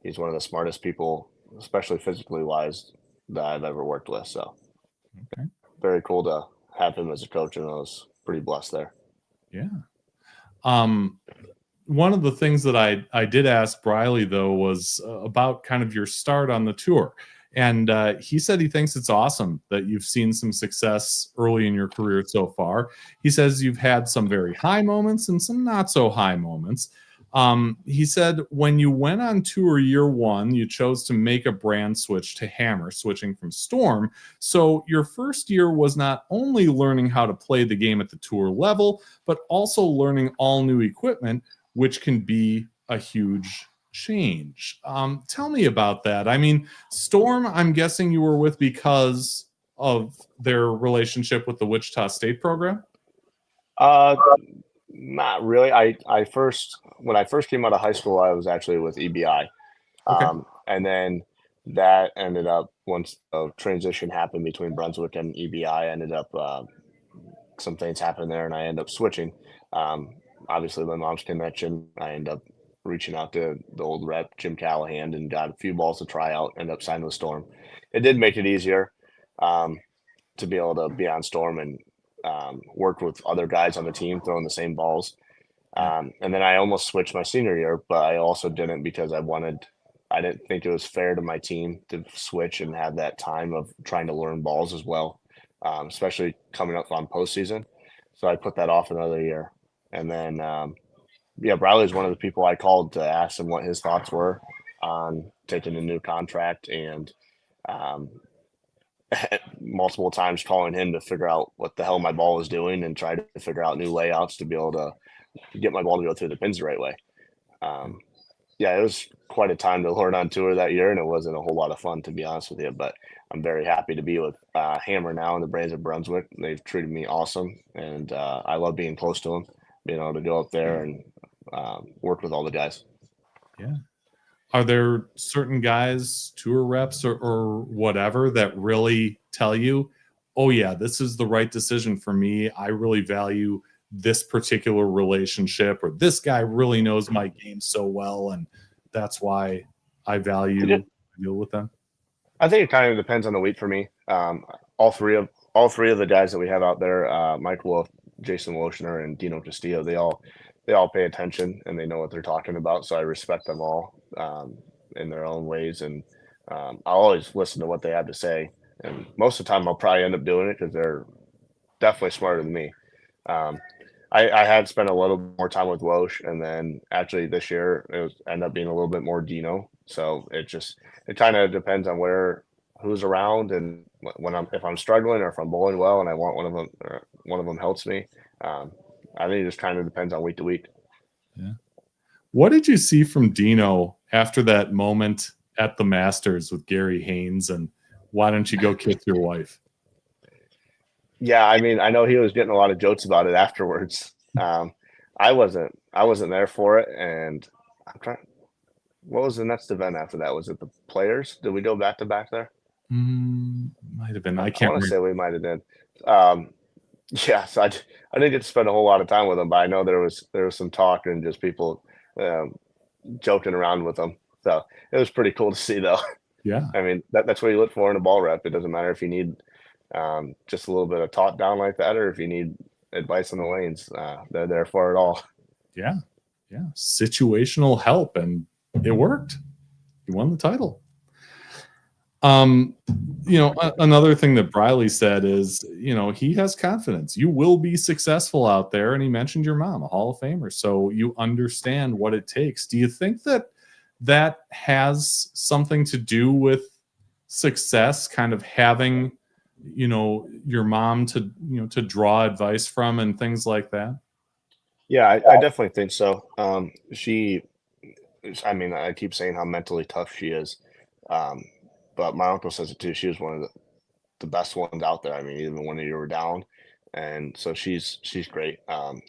He's one of the smartest people, especially physically wise, that I've ever worked with. So okay. Very cool to have him as a coach, and I was pretty blessed there. Yeah. One of the things that I did ask Briley, though, was about kind of your start on the tour. And he said he thinks it's awesome that you've seen some success early in your career so far. He says you've had some very high moments and some not so high moments. He said when you went on tour year one, you chose to make a brand switch to Hammer, switching from Storm. So your first year was not only learning how to play the game at the tour level, but also learning all new equipment, which can be a huge change. Tell me about that. I mean, Storm, I'm guessing you were with because of their relationship with the Wichita State program? Not really. When I first came out of high school, I was actually with EBI. Okay. And then that ended up, once a transition happened between Brunswick and EBI, ended up some things happened there, and I ended up switching. Obviously, my mom's connection, I ended up reaching out to the old rep, Jim Callahan, and got a few balls to try out, ended up signing with Storm. It did make it easier to be able to be on Storm and work with other guys on the team throwing the same balls. And then I almost switched my senior year, but I also didn't because I didn't think it was fair to my team to switch and have that time of trying to learn balls as well, especially coming up on postseason. So I put that off another year. And then, Briley is one of the people I called to ask him what his thoughts were on taking a new contract, and multiple times calling him to figure out what the hell my ball was doing and try to figure out new layouts to be able to get my ball to go through the pins the right way. It was quite a time to learn on tour that year, and it wasn't a whole lot of fun, to be honest with you, but I'm very happy to be with Hammer now and the Braves of Brunswick. They've treated me awesome, and I love being close to them, being able to go up there and work with all the guys. Yeah. Are there certain guys, tour reps or whatever, that really tell you, oh yeah, this is the right decision for me. I really value this particular relationship, or this guy really knows my game so well, and that's why I value deal with them? I think it kind of depends on the week for me. All three of the guys that we have out there, Mike Wolf, Jason Loshner, and Dino Castillo, they all pay attention and they know what they're talking about. So I respect them all in their own ways, and I'll always listen to what they have to say. And most of the time, I'll probably end up doing it because they're definitely smarter than me. I had spent a little more time with Loesch, and then actually this year it ended up being a little bit more Dino. So it kind of depends on who's around, and if I'm struggling or if I'm bowling well and I want one of them, or one of them helps me. I think it just kind of depends on week to week. Yeah. What did you see from Dino after that moment at the Masters with Gary Haynes, and why don't you go kiss your wife? Yeah, I mean, I know he was getting a lot of jokes about it afterwards. I wasn't there for it, and I'm trying. What was the next event after that? Was it the Players? Did we go back to back there? Might have been. I can't. I want to say we might have been. So I didn't get to spend a whole lot of time with him, but I know there was some talk and just people joking around with him. So it was pretty cool to see, though. Yeah. I mean, that's what you look for in a ball rep. It doesn't matter if you need just a little bit of talk down like that, or if you need advice on the lanes. They're there for it all. Yeah. Yeah. Situational help, and it worked. You won the title. Another thing that Briley said is, he has confidence. You will be successful out there. And he mentioned your mom, a Hall of Famer. So you understand what it takes. Do you think that has something to do with success, kind of having, your mom to draw advice from and things like that? Yeah, I definitely think so. I keep saying how mentally tough she is. But my uncle says it too. She was one of the best ones out there. I mean, even when you were down. And so she's great.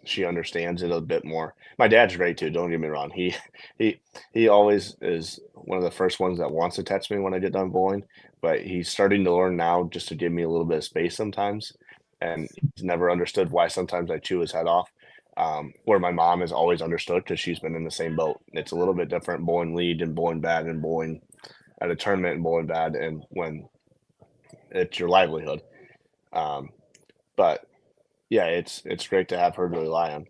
She understands it a bit more. My dad's great too. Don't get me wrong. He always is one of the first ones that wants to text me when I get done bowling, but he's starting to learn now just to give me a little bit of space sometimes. And he's never understood why sometimes I chew his head off. Where my mom has always understood because she's been in the same boat. It's a little bit different bowling lead and bowling bad and bowling at a tournament and bowling bad, and when it's your livelihood. But yeah, it's great to have her to rely on.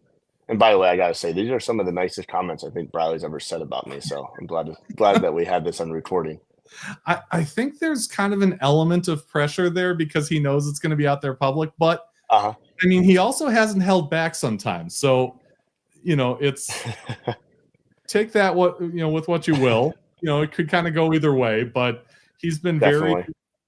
And by the way, I gotta say, these are some of the nicest comments I think Briley's ever said about me. So I'm glad that we had this on recording. I think there's kind of an element of pressure there because he knows it's going to be out there public, but I mean, he also hasn't held back sometimes. So, it's take that with what you will. It could kind of go either way, but he's been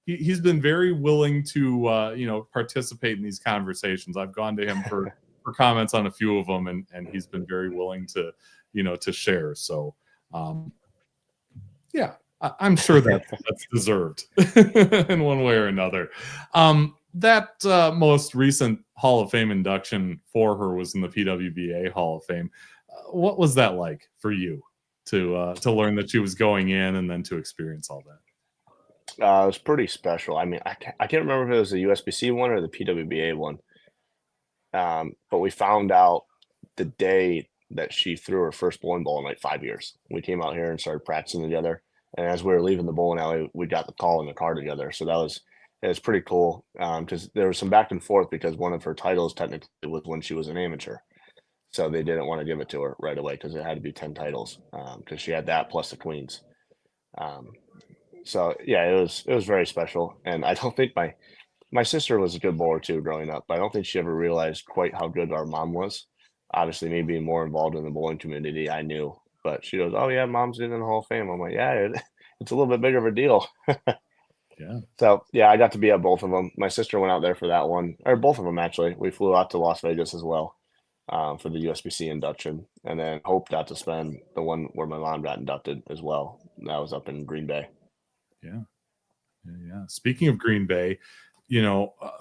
he's been very willing to participate in these conversations. I've gone to him for comments on a few of them, and he's been very willing to to share. So yeah, I'm sure that's deserved in one way or another. That most recent Hall of Fame induction for her was in the PWBA Hall of Fame. What was that like for you to learn that she was going in and then to experience all that? It was pretty special. I mean, I can't remember if it was the USBC one or the PWBA one. But we found out the day that she threw her first bowling ball in like 5 years. We came out here and started practicing together. And as we were leaving the bowling alley, we got the call in the car together. So it was pretty cool because there was some back and forth because one of her titles technically was when she was an amateur. So they didn't want to give it to her right away because it had to be 10 titles because she had that plus the Queens. So yeah, it was very special. And I don't think my sister was a good bowler too growing up, but I don't think she ever realized quite how good our mom was. Obviously, me being more involved in the bowling community, I knew. But she goes, "Oh yeah, mom's in the Hall of Fame." I'm like, "Yeah, it's a little bit bigger of a deal." Yeah. So yeah, I got to be at both of them. My sister went out there for that one, or both of them actually. We flew out to Las Vegas as well for the USBC induction, and then Hope got to spend the one where my mom got inducted as well. That was up in Green Bay. Yeah. Speaking of Green Bay,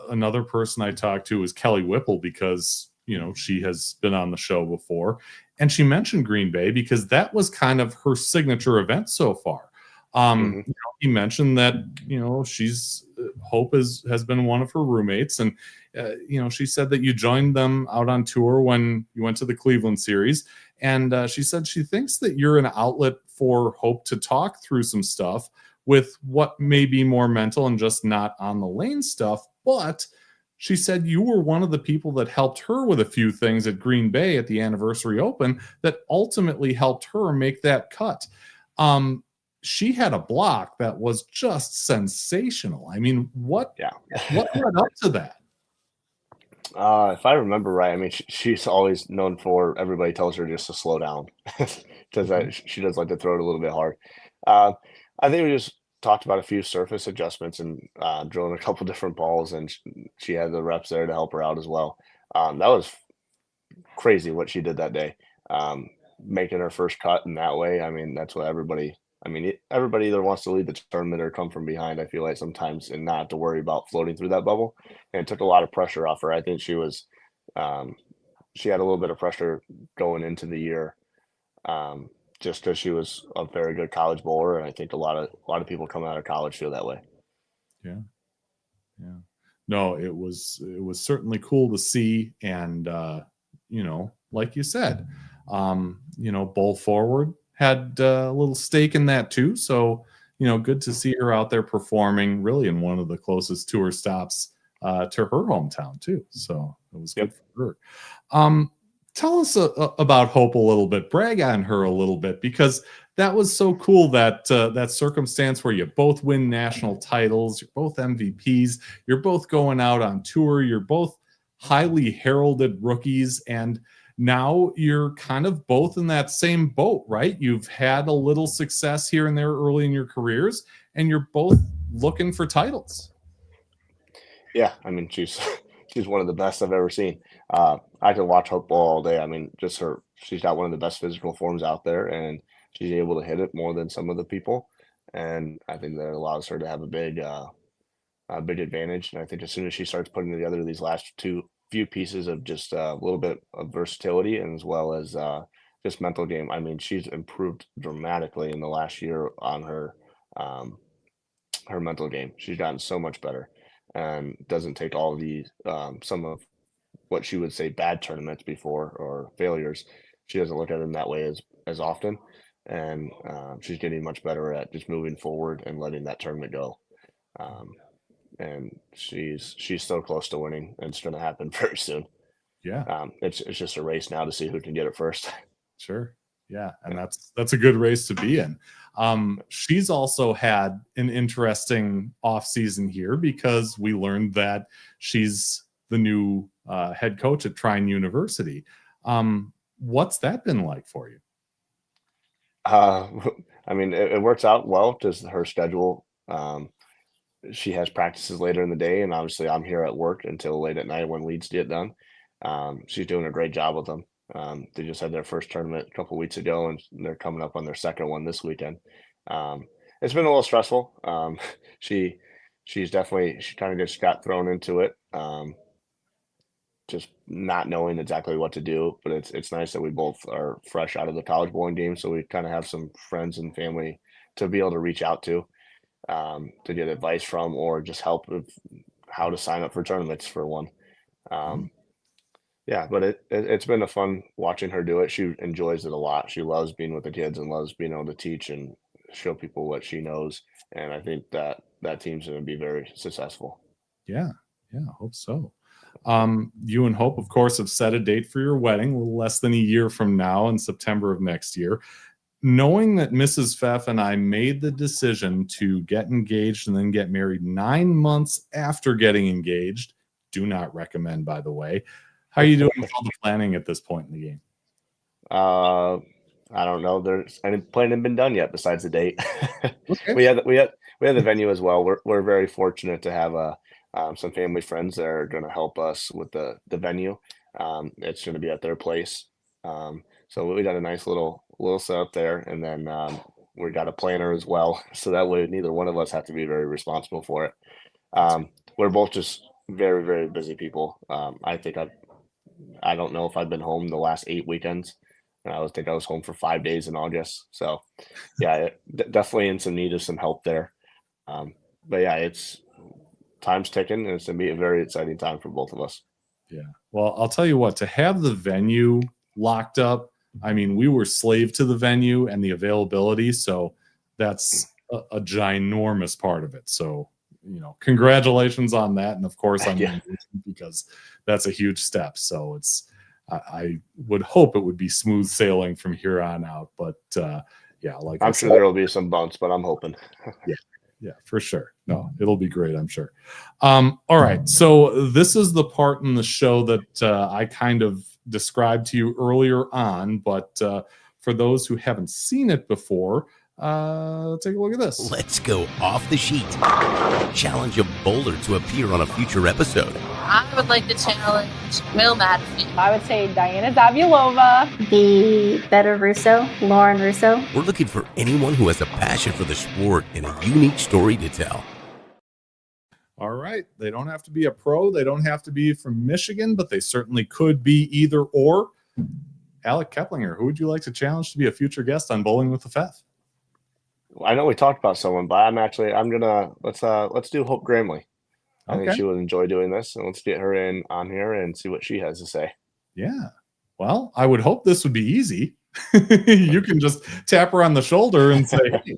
another person I talked to was Kelly Whipple because she has been on the show before, and she mentioned Green Bay because that was kind of her signature event so far. He mentioned that she's Hope has been one of her roommates, and she said that you joined them out on tour when you went to the Cleveland series, and she said she thinks that you're an outlet for Hope to talk through some stuff with what may be more mental and just not on the lane stuff. But she said you were one of the people that helped her with a few things at Green Bay at the Anniversary Open that ultimately helped her make that cut. She had a block that was just sensational. I mean, what led up to that? If I remember right, I mean, she's always known for everybody tells her just to slow down because she does like to throw it a little bit hard. I think we just talked about a few surface adjustments and drilling a couple different balls, and she had the reps there to help her out as well. That was crazy what she did that day, making her first cut in that way. I mean, that's what everybody either wants to lead the tournament or come from behind, I feel like sometimes, and not have to worry about floating through that bubble. And it took a lot of pressure off her. I think she had a little bit of pressure going into the year. Just because she was a very good college bowler, and I think a lot of people coming out of college feel that way. Yeah. No, it was certainly cool to see, and like you said, Bowl Forward had a little stake in that too. So good to see her out there performing, really in one of the closest tour stops to her hometown too. So it was good for her. Tell us about Hope a little bit. Brag on her a little bit, because that was so cool, that that circumstance where you both win national titles, you're both MVPs, you're both going out on tour, you're both highly heralded rookies, and now you're kind of both in that same boat, right? You've had a little success here and there early in your careers, and you're both looking for titles. Yeah, I mean, she's one of the best I've ever seen. I can watch Hope ball all day. I mean, she's got one of the best physical forms out there, and she's able to hit it more than some of the people. And I think that allows her to have a big advantage. And I think as soon as she starts putting together these last few pieces of just a little bit of versatility, and as well as just mental game, I mean, she's improved dramatically in the last year on her mental game. She's gotten so much better, and doesn't take all the some of what she would say bad tournaments before or failures. She doesn't look at them that way as often, and she's getting much better at just moving forward and letting that tournament go. And she's so close to winning, and it's going to happen very soon. Yeah, it's just a race now to see who can get it first. Sure. Yeah, and that's a good race to be in. She's also had an interesting offseason here because we learned that she's the new head coach at Trine University. What's that been like for you? I mean, it works out well, just her schedule. She has practices later in the day, and obviously I'm here at work until late at night when leads get done. She's doing a great job with them. They just had their first tournament a couple weeks ago, and they're coming up on their second one this weekend. It's been a little stressful. She kind of just got thrown into it, just not knowing exactly what to do. But it's nice that we both are fresh out of the college bowling game, so we kind of have some friends and family to be able to reach out to get advice from, or just help with how to sign up for tournaments for one. Yeah, but it's been a fun watching her do it. She enjoys it a lot. She loves being with the kids and loves being able to teach and show people what she knows. And I think that team's going to be very successful. Yeah, I hope so. You and Hope, of course, have set a date for your wedding a little less than a year from now in September of next year. Knowing that Mrs. Pfeff and I made the decision to get engaged and then get married 9 months after getting engaged, do not recommend, by the way. How are you doing with all the planning at this point in the game? I don't know. There's any planning been done yet besides the date. Okay. We had the venue as well. We're very fortunate to have some family friends that are going to help us with the venue. It's going to be at their place. So we got a nice little setup there, and then we got a planner as well, so that way neither one of us have to be very responsible for it. We're both just very, very busy people. I don't know if I've been home the last 8 weekends, and I think I was home for 5 days in August. So yeah, definitely in some need of some help there. But yeah, it's time's ticking, and it's going to be a very exciting time for both of us. Yeah. Well, I'll tell you what, to have the venue locked up, I mean, we were slave to the venue and the availability. So that's a ginormous part of it. So, congratulations on that. And of course, I'm because that's a huge step. So I would hope it would be smooth sailing from here on out. But like I'm sure there will be some bumps, but I'm hoping. Yeah, for sure. No, it'll be great, I'm sure. All right. So this is the part in the show that I kind of described to you earlier on, but for those who haven't seen it before, take a look at this. Let's go off the sheet. Challenge a bowler to appear on a future episode. I would like to challenge Will Madison. I would say Diana Zavulova. The better Russo, Lauren Russo. We're looking for anyone who has a passion for the sport and a unique story to tell. All right. They don't have to be a pro. They don't have to be from Michigan, but they certainly could be either or. Alec Keplinger, who would you like to challenge to be a future guest on Bowling with the Pfeff? I know we talked about someone, but let's do Hope Gramley. I think she would enjoy doing this, and let's get her on here and see what she has to say. Yeah. Well, I would hope this would be easy. You can just tap her on the shoulder and say, hey.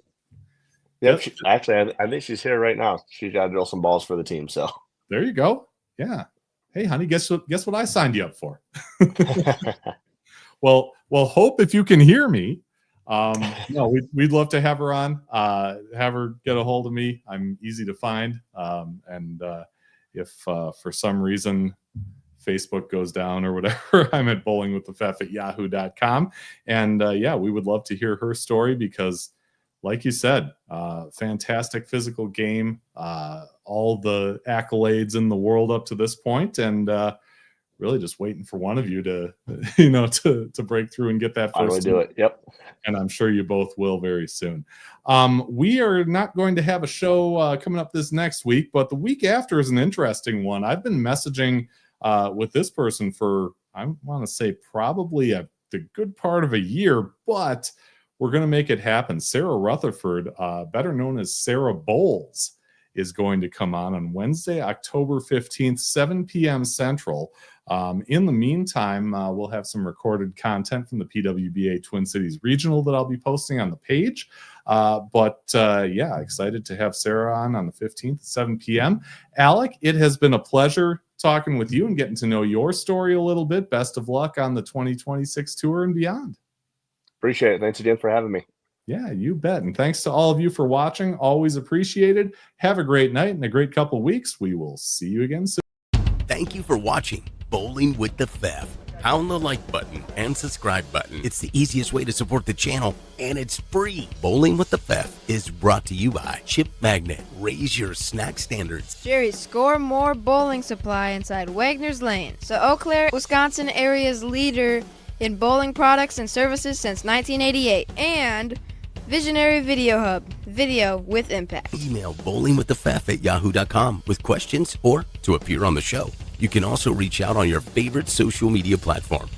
Yep. I think she's here right now. She's got to drill some balls for the team. So there you go. Yeah. Hey, honey, guess what I signed you up for? Well, Hope, if you can hear me, we'd love to have her on, have her get a hold of me. I'm easy to find. And if for some reason Facebook goes down or whatever, I'm at bowlingwiththepfeff@yahoo.com. And we would love to hear her story because, like you said, fantastic physical game, all the accolades in the world up to this point, and really just waiting for one of you to break through and get that first. Finally do it. Yep. And I'm sure you both will very soon. We are not going to have a show coming up this next week, but the week after is an interesting one. I've been messaging with this person for, I want to say, probably the good part of a year, but we're going to make it happen. Sarah Rutherford, better known as Sarah Bowles, is going to come on Wednesday, October 15th, 7 p.m. Central. In the meantime, we'll have some recorded content from the PWBA Twin Cities Regional that I'll be posting on the page. Excited to have Sarah on the 15th at 7 p.m. Alec, it has been a pleasure talking with you and getting to know your story a little bit. Best of luck on the 2026 tour and beyond. Appreciate it. Thanks again for having me. Yeah, you bet. And thanks to all of you for watching. Always appreciated. Have a great night and a great couple weeks. We will see you again soon. Thank you for watching Bowling with the Fef. Pound the like button and subscribe button. It's the easiest way to support the channel, and it's free. Bowling with the Fef is brought to you by Chip Magnet. Raise your snack standards. Jerry's Score More Bowling Supply inside Wagner's Lane. So Eau Claire, Wisconsin area's leader in bowling products and services since 1988. And Visionary Video Hub. Video with impact. Email bowlingwiththefef@yahoo.com with questions or to appear on the show. You can also reach out on your favorite social media platform.